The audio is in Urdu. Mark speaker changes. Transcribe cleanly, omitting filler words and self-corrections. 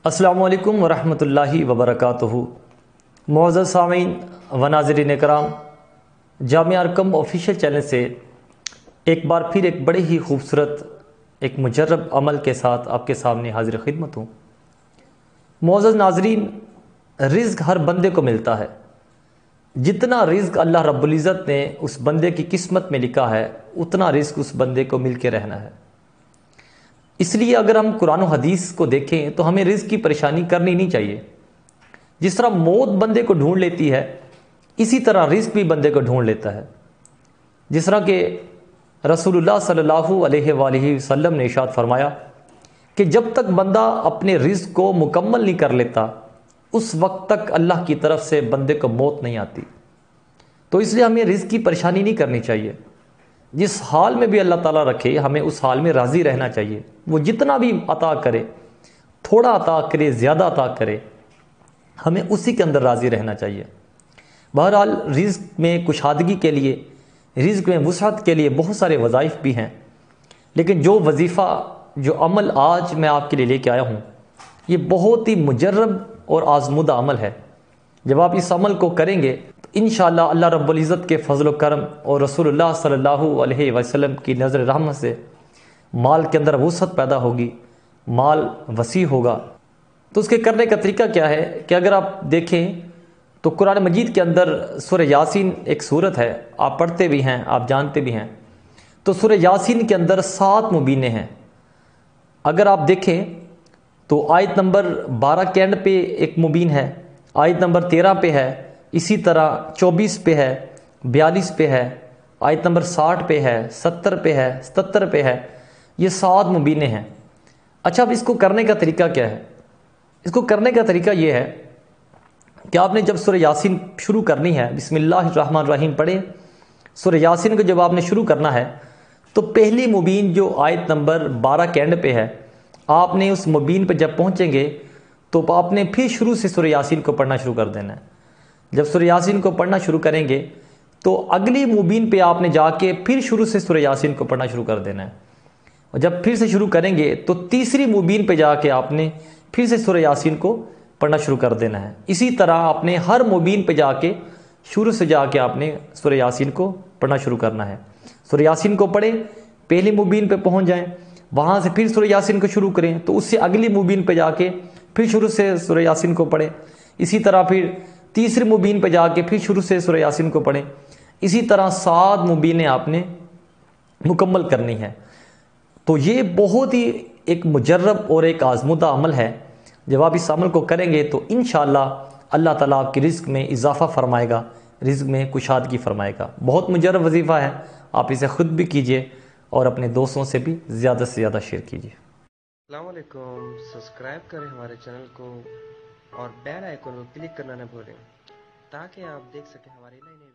Speaker 1: السلام علیکم ورحمۃ اللہ وبرکاتہ۔ معزز سامعین و ناظرین کرام، جامعہ ارقم آفیشیل چینل سے ایک بار پھر ایک بڑے ہی خوبصورت ایک مجرب عمل کے ساتھ آپ کے سامنے حاضر خدمت ہوں۔ معزز ناظرین، رزق ہر بندے کو ملتا ہے۔ جتنا رزق اللہ رب العزت نے اس بندے کی قسمت میں لکھا ہے اتنا رزق اس بندے کو مل کے رہنا ہے۔ اس لیے اگر ہم قرآن و حدیث کو دیکھیں تو ہمیں رزق کی پریشانی کرنی نہیں چاہیے۔ جس طرح موت بندے کو ڈھونڈ لیتی ہے اسی طرح رزق بھی بندے کو ڈھونڈ لیتا ہے۔ جس طرح کہ رسول اللہ صلی اللہ علیہ وآلہ وسلم نے ارشاد فرمایا کہ جب تک بندہ اپنے رزق کو مکمل نہیں کر لیتا اس وقت تک اللہ کی طرف سے بندے کو موت نہیں آتی۔ تو اس لیے ہمیں رزق کی پریشانی نہیں کرنی چاہیے۔ جس حال میں بھی اللہ تعالیٰ رکھے ہمیں اس حال میں راضی رہنا چاہیے۔ وہ جتنا بھی عطا کرے، تھوڑا عطا کرے، زیادہ عطا کرے، ہمیں اسی کے اندر راضی رہنا چاہیے۔ بہرحال رزق میں کشادگی کے لیے، رزق میں وسعت کے لیے بہت سارے وظائف بھی ہیں، لیکن جو وظیفہ، جو عمل آج میں آپ کے لیے لے کے آیا ہوں یہ بہت ہی مجرب اور آزمودہ عمل ہے۔ جب آپ اس عمل کو کریں گے تو انشاءاللہ اللہ رب العزت کے فضل و کرم اور رسول اللہ صلی اللہ علیہ وسلم کی نظر رحمت سے مال کے اندر وسعت پیدا ہوگی، مال وسیع ہوگا۔ تو اس کے کرنے کا طریقہ کیا ہے کہ اگر آپ دیکھیں تو قرآن مجید کے اندر سورہ یاسین ایک سورت ہے، آپ پڑھتے بھی ہیں، آپ جانتے بھی ہیں۔ تو سورہ یاسین کے اندر 7 مبینیں ہیں۔ اگر آپ دیکھیں تو آیت نمبر 12 کے اینڈ پہ ایک مبین ہے، آیت نمبر 13 پہ ہے، اسی طرح 24 پہ ہے، 42 پہ ہے، آیت نمبر 60 پہ ہے، 70 پہ ہے، 77 پہ ہے۔ یہ 7 مبینیں ہیں۔ اچھا، اب اس کو کرنے کا طریقہ کیا ہے؟ اس کو کرنے کا طریقہ یہ ہے کہ آپ نے جب سورہ یاسین شروع کرنی ہے، بسم اللہ الرحمن الرحیم پڑھیں۔ سورہ یاسین کو جب آپ نے شروع کرنا ہے تو پہلی مبین جو آیت نمبر 12 کے اینڈ پہ ہے، آپ نے اس مبین پہ جب پہنچیں گے تو آپ نے پھر شروع سے سورہ یاسین کو پڑھنا شروع کر دینا ہے۔ جب سورہ یاسین کو پڑھنا شروع کریں گے تو اگلی مبین پہ آپ نے جا کے پھر شروع سے سورہ یاسین کو پڑھنا شروع کر دینا ہے، اور جب پھر سے شروع کریں گے تو تیسری مبین پہ جا کے آپ نے پھر سے سورہ یاسین کو پڑھنا شروع کر دینا ہے۔ اسی طرح آپ نے ہر مبین پہ جا کے شروع سے جا کے آپ نے سورہ یاسین کو پڑھنا شروع کرنا ہے۔ سورہ یاسین کو پڑھیں، پہلی مبین پہ پہنچ جائیں، وہاں سے پھر سورہ یاسین کو شروع کریں تو اس سے اگلی مبین پہ جا کے پھر شروع سے سورہ یاسین کو پڑھیں۔ اسی طرح پھر تیسری مبین پہ جا کے پھر شروع سے سورہ یاسین کو پڑھیں۔ اسی طرح 7 مبینیں آپ نے مکمل کرنی ہے۔ تو یہ بہت ہی ایک مجرب اور ایک آزمودہ عمل ہے۔ جب آپ اس عمل کو کریں گے تو انشاءاللہ اللہ تعالیٰ آپ کی رزق میں اضافہ فرمائے گا، رزق میں کشادگی فرمائے گا۔ بہت مجرب وظیفہ ہے، آپ اسے خود بھی کیجئے اور اپنے دوستوں سے بھی زیادہ سے زیادہ شیئر کیجئے۔
Speaker 2: السلام علیکم، سبسکرائب کریں ہمارے چینل کو اور بیل آئیکن کو کلک کرنا نہ بھولیں تاکہ آپ دیکھ سکیں ہماری نئی نئی